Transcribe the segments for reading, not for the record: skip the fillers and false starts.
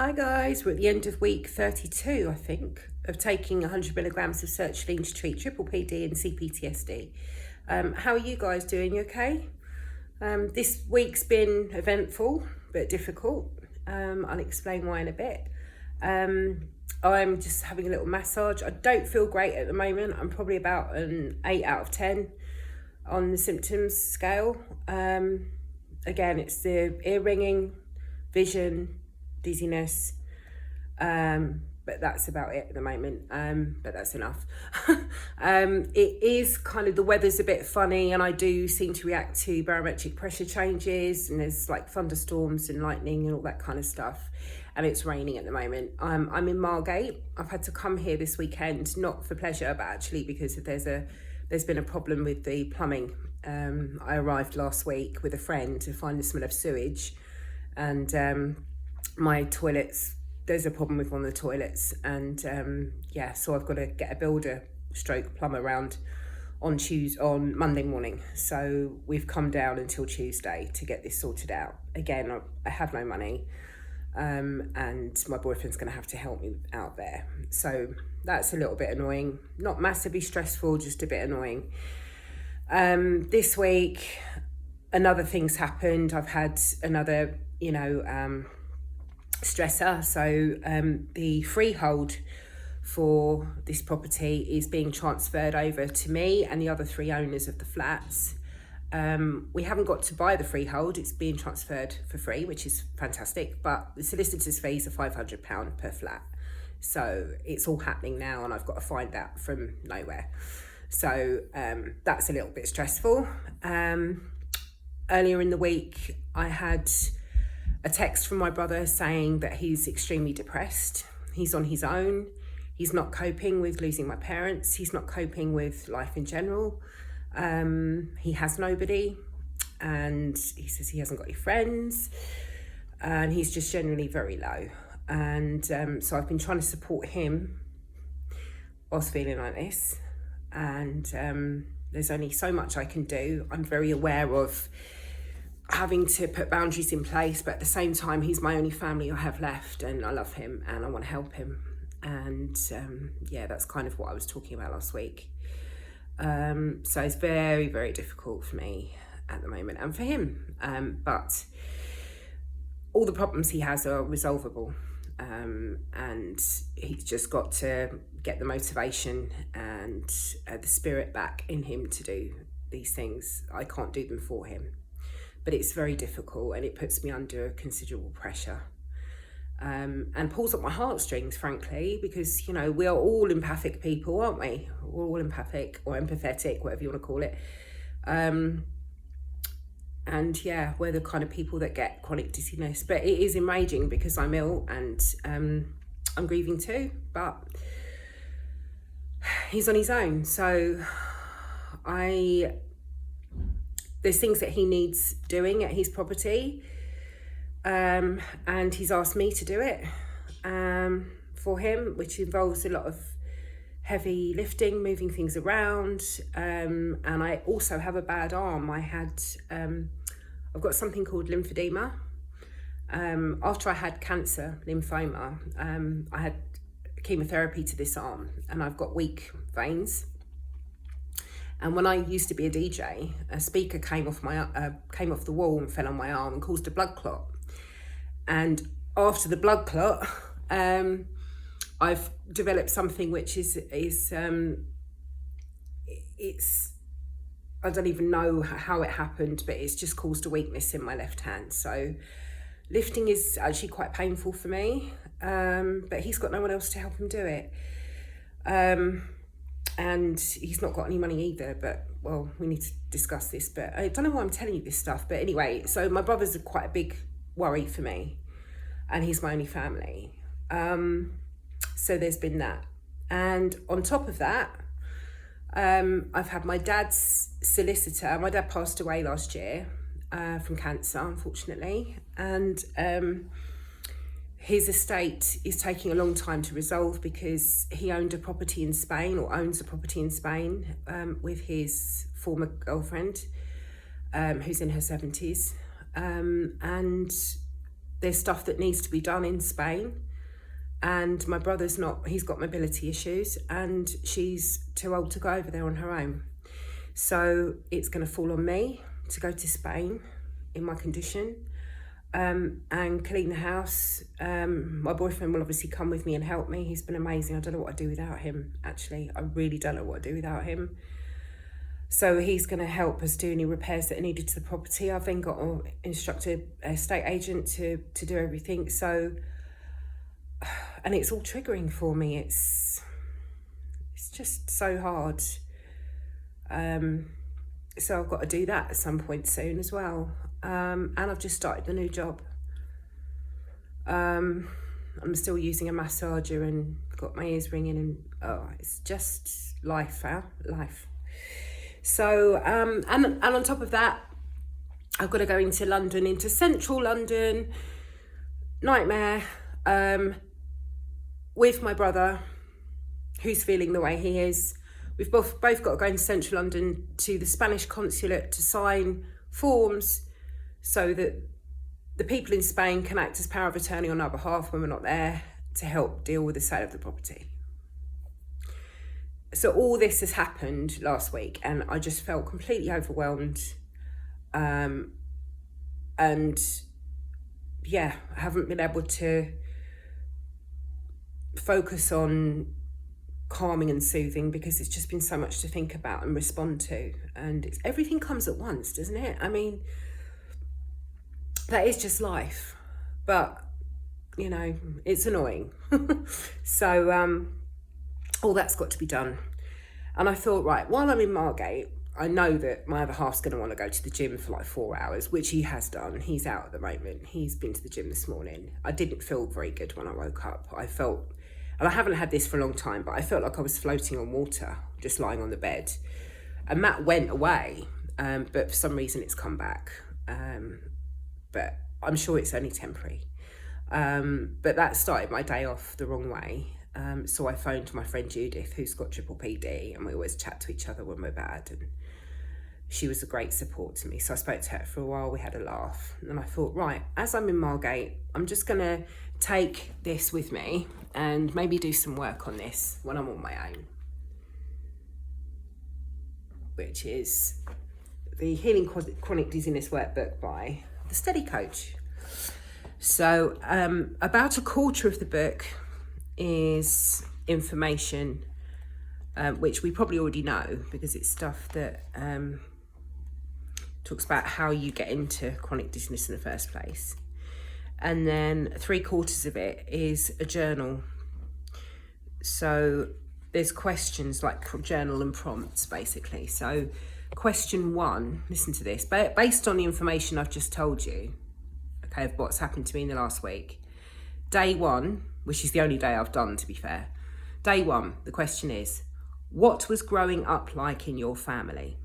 Hi guys, we're at the end of week 32, I think, of taking 100 milligrams of sertraline to treat triple PD and CPTSD. How are you guys doing? You okay? This week's been eventful, but difficult. I'll explain why in a bit. I'm just having a little massage. I don't feel great at the moment. I'm probably about an 8 out of 10 on the symptoms scale. Again, it's the ear ringing, vision, dizziness, but that's about it at the moment, but that's enough. It is kind of, the weather's a bit funny and I do seem to react to barometric pressure changes, and there's like thunderstorms and lightning and all that kind of stuff, and it's raining at the moment. I'm in Margate. I've had to come here this weekend, not for pleasure, but actually because there's been a problem with the plumbing. I arrived last week with a friend to find the smell of sewage, and my toilets, there's a problem with one of the toilets, and so I've got to get a builder stroke plumber around on Monday morning. So we've come down until Tuesday to get this sorted out. Again, I have no money, and my boyfriend's going to have to help me out there. So that's a little bit annoying. Not massively stressful, just a bit annoying. This week, another thing's happened. I've had another, stressor. So the freehold for this property is being transferred over to me and the other 3 owners of the flats. We haven't got to buy the freehold. It's being transferred for free, which is fantastic, but the solicitor's fees are £500 per flat. So it's all happening now and I've got to find out from nowhere. So that's a little bit stressful. Earlier in the week, I had a text from my brother saying that he's extremely depressed. He's on his own. He's not coping with losing my parents. He's not coping with life in general. He has nobody, and he says he hasn't got any friends, and he's just generally very low. And so I've been trying to support him whilst feeling like this, and there's only so much I can do. I'm very aware of having to put boundaries in place, but at the same time, he's my only family I have left, and I love him and I want to help him. And that's kind of what I was talking about last week. So it's very, very difficult for me at the moment, and for him. But all the problems he has are resolvable, and he's just got to get the motivation and the spirit back in him to do these things. I can't do them for him. But it's very difficult and it puts me under considerable pressure, and pulls up my heartstrings, frankly, because, we are all empathic people, aren't we? We're all empathic or empathetic, whatever you want to call it. And we're the kind of people that get chronic dizziness. But it is enraging because I'm ill and I'm grieving too, but he's on his own. So there's things that he needs doing at his property, and he's asked me to do it for him, which involves a lot of heavy lifting, moving things around, and I also have a bad arm. I've got something called lymphedema. After I had cancer, lymphoma, I had chemotherapy to this arm, and I've got weak veins. And when I used to be a DJ, a speaker came off the wall and fell on my arm and caused a blood clot. And after the blood clot, I've developed something which is I don't even know how it happened, but it's just caused a weakness in my left hand. So lifting is actually quite painful for me, but he's got no one else to help him do it. And he's not got any money either, but, well, we need to discuss this. But I don't know why I'm telling you this stuff. But anyway, so my brother's quite a big worry for me, and he's my only family. So there's been that. And on top of that, I've had my dad's solicitor. My dad passed away last year from cancer, unfortunately. And his estate is taking a long time to resolve because he owned a property in Spain, or owns a property in Spain, with his former girlfriend, who's in her 70s. And there's stuff that needs to be done in Spain, and my brother's not, he's got mobility issues, and she's too old to go over there on her own. So it's going to fall on me to go to Spain in my condition, and clean the house. My boyfriend will obviously come with me and help me. He's been amazing. I don't know what I'd do without him, actually. I really don't know what I'd do without him. So he's going to help us do any repairs that are needed to the property. I've then got to instruct a estate agent to do everything. So, and it's all triggering for me. It's just so hard. So I've got to do that at some point soon as well. And I've just started the new job. I'm still using a massager and got my ears ringing, and it's just life, life. So, and on top of that, I've got to go into London, into central London, nightmare, with my brother, who's feeling the way he is. We've both got to go into central London to the Spanish consulate to sign forms so that the people in Spain can act as power of attorney on our behalf when we're not there, to help deal with the sale of the property. So all this has happened last week, and I just felt completely overwhelmed. And yeah, I haven't been able to focus on calming and soothing because it's just been so much to think about and respond to. And everything comes at once, doesn't it? I mean, that is just life. But, you know, it's annoying. So, all that's got to be done. And I thought, right, while I'm in Margate, I know that my other half's going to want to go to the gym for like 4 hours, which he has done. He's out at the moment. He's been to the gym this morning. I didn't feel very good when I woke up. I felt, and I haven't had this for a long time, but I felt like I was floating on water, just lying on the bed. And Matt went away, but for some reason it's come back. But I'm sure it's only temporary. But that started my day off the wrong way. So I phoned my friend Judith, who's got PPPD, and we always chat to each other when we're bad, and she was a great support to me. So I spoke to her for a while, we had a laugh, and I thought, right, as I'm in Margate, I'm just going to take this with me and maybe do some work on this when I'm on my own, which is the Healing Chronic Dizziness Workbook by the Steady Coach. So about a quarter of the book is information, which we probably already know because it's stuff that talks about how you get into chronic dizziness in the first place. And then 3/4 of it is a journal. So there's questions like journal and prompts, basically. So question 1, listen to this, based on the information I've just told you, okay, of what's happened to me in the last week. Day 1, which is the only day I've done, to be fair. Day 1, the question is, what was growing up like in your family?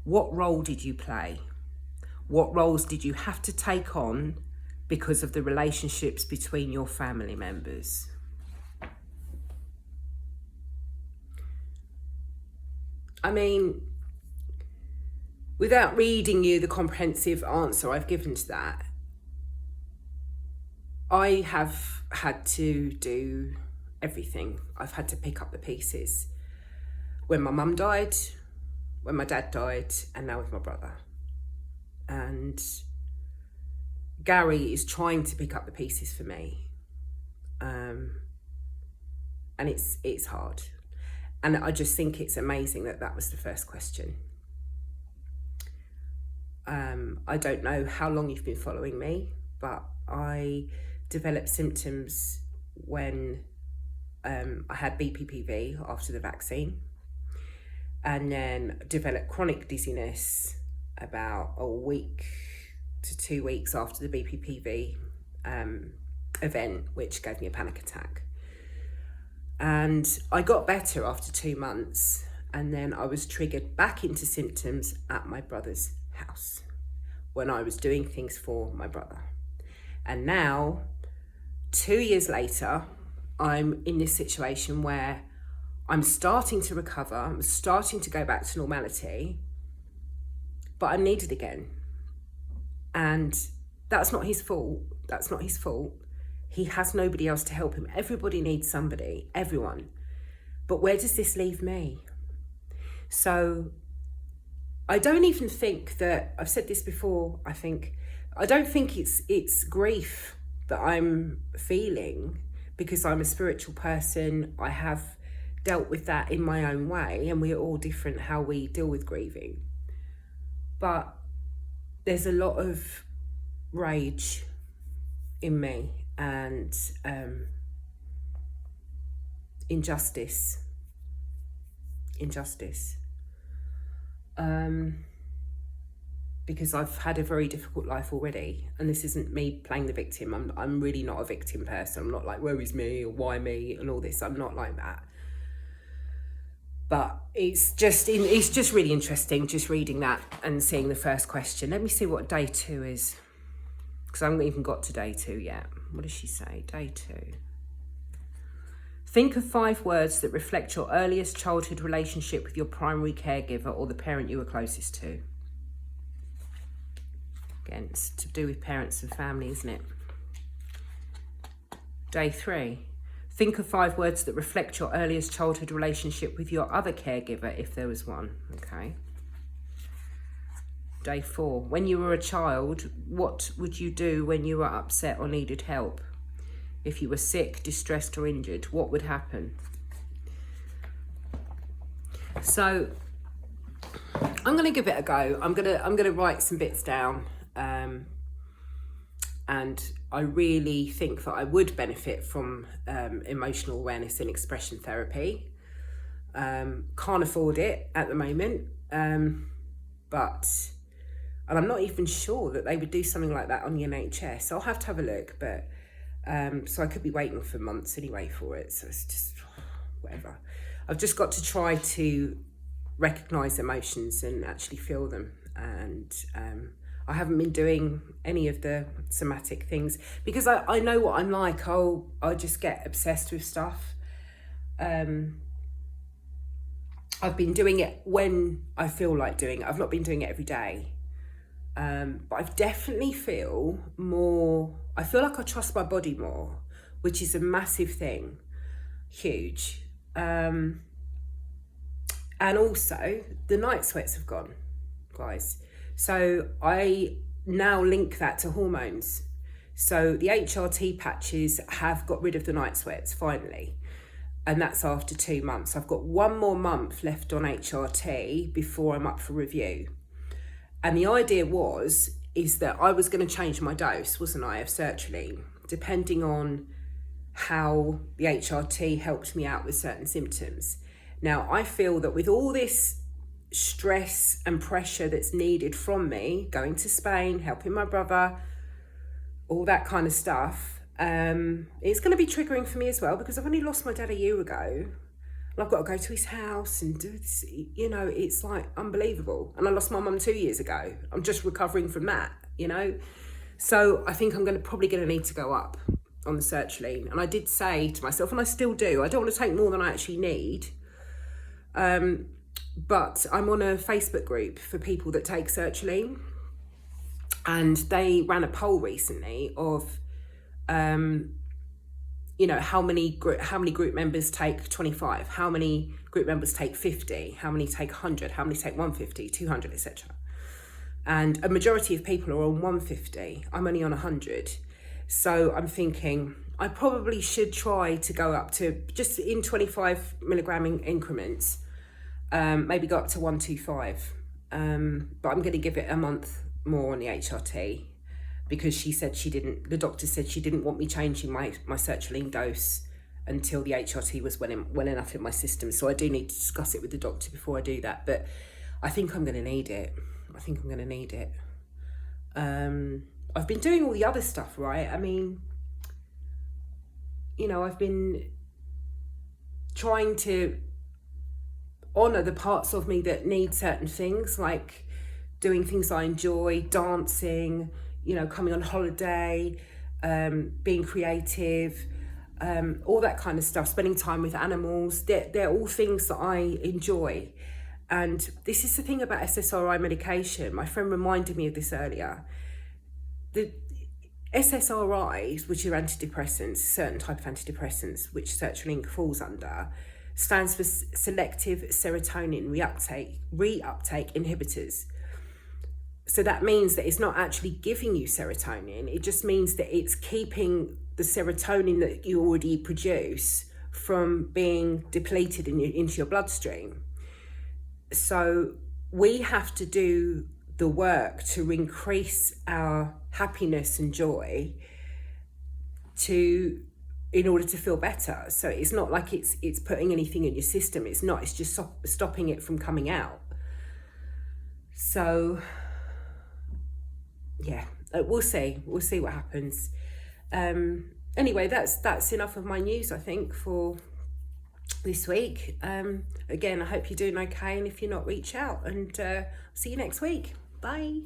What role did you play? What roles did you have to take on because of the relationships between your family members? I mean, without reading you the comprehensive answer I've given to that, I have had to do everything. I've had to pick up the pieces. When my mum died, when my dad died, and now with my brother. And Gary is trying to pick up the pieces for me. And it's hard. And I just think it's amazing that was the first question. I don't know how long you've been following me, but I developed symptoms when I had PPPD after the vaccine, and then developed chronic dizziness about a week to 2 weeks after the BPPV event, which gave me a panic attack. And I got better after 2 months, and then I was triggered back into symptoms at my brother's house when I was doing things for my brother. And now, 2 years later, I'm in this situation where I'm starting to recover, I'm starting to go back to normality, but I'm needed again. And That's not his fault. That's not his fault. He has nobody else to help him. Everybody needs somebody, everyone. But where does this leave me? So I don't even think that, I've said this before, I don't think it's grief that I'm feeling, because I'm a spiritual person. I have dealt with that in my own way, and we're all different how we deal with grieving. But there's a lot of rage in me, and injustice. Because I've had a very difficult life already, and this isn't me playing the victim. I'm really not a victim person. I'm not like, woe is me, or why me, and all this. I'm not like that. But it's just really interesting just reading that and seeing the first question. Let me see what day 2 is, because I haven't even got to day 2 yet. What does she say? Day 2. Think of 5 words that reflect your earliest childhood relationship with your primary caregiver or the parent you were closest to. Again, it's to do with parents and family, isn't it? Day 3. Think of 5 words that reflect your earliest childhood relationship with your other caregiver, if there was one. Okay. Day 4. When you were a child, what would you do when you were upset or needed help? If you were sick, distressed, or injured, what would happen? So I'm going to give it a go. I'm going to write some bits down. And I really think that I would benefit from emotional awareness and expression therapy. Can't afford it at the moment, but I'm not even sure that they would do something like that on the NHS. I'll have to have a look, but so I could be waiting for months anyway for it. So it's just whatever. I've just got to try to recognise emotions and actually feel them, and I haven't been doing any of the somatic things because I know what I'm like. I just get obsessed with stuff. I've been doing it when I feel like doing it. I've not been doing it every day. But I definitely feel more, I feel like I trust my body more, which is a massive thing, huge. And also the night sweats have gone, guys. So I now link that to hormones. So the HRT patches have got rid of the night sweats finally. And that's after 2 months. I've got 1 more month left on HRT before I'm up for review. And the idea is that I was going to change my dose, wasn't I, of sertraline, depending on how the HRT helped me out with certain symptoms. Now, I feel that with all this stress and pressure that's needed from me, going to Spain, helping my brother, all that kind of stuff, it's going to be triggering for me as well, because I've only lost my dad a year ago. And I've got to go to his house and do this, you know, it's like unbelievable. And I lost my mum 2 years ago. I'm just recovering from that, you know. So I think I'm probably going to need to go up on the sertraline. And I did say to myself, and I still do, I don't want to take more than I actually need. But I'm on a Facebook group for people that take sertraline. And they ran a poll recently of, you know, how many group members take 25, how many group members take 50, how many take 100, how many take 150, 200, etc. And a majority of people are on 150. I'm only on 100. So I'm thinking I probably should try to go up to just in 25 milligram increments, maybe go up to 125. But I'm going to give it a month more on the HRT. Because the doctor said she didn't want me changing my sertraline dose until the HRT was well enough in my system. So I do need to discuss it with the doctor before I do that. But I think I'm going to need it. I've been doing all the other stuff, right? I mean, you know, I've been trying to honour the parts of me that need certain things, like doing things I enjoy, dancing, you know, coming on holiday, being creative, all that kind of stuff, spending time with animals. They're all things that I enjoy. And this is the thing about SSRI medication. My friend reminded me of this earlier. SSRIs, which are antidepressants, certain type of antidepressants, which sertraline falls under, stands for selective serotonin reuptake inhibitors. So that means that it's not actually giving you serotonin. It just means that it's keeping the serotonin that you already produce from being depleted into your bloodstream. So we have to do the work to increase our happiness and joy in order to feel better. So it's not like it's putting anything in your system. It's not. It's just stopping it from coming out. So yeah, we'll see what happens. Anyway, that's enough of my news, I think, for this week. Again, I hope you're doing okay, and if you're not, reach out, and see you next week. Bye.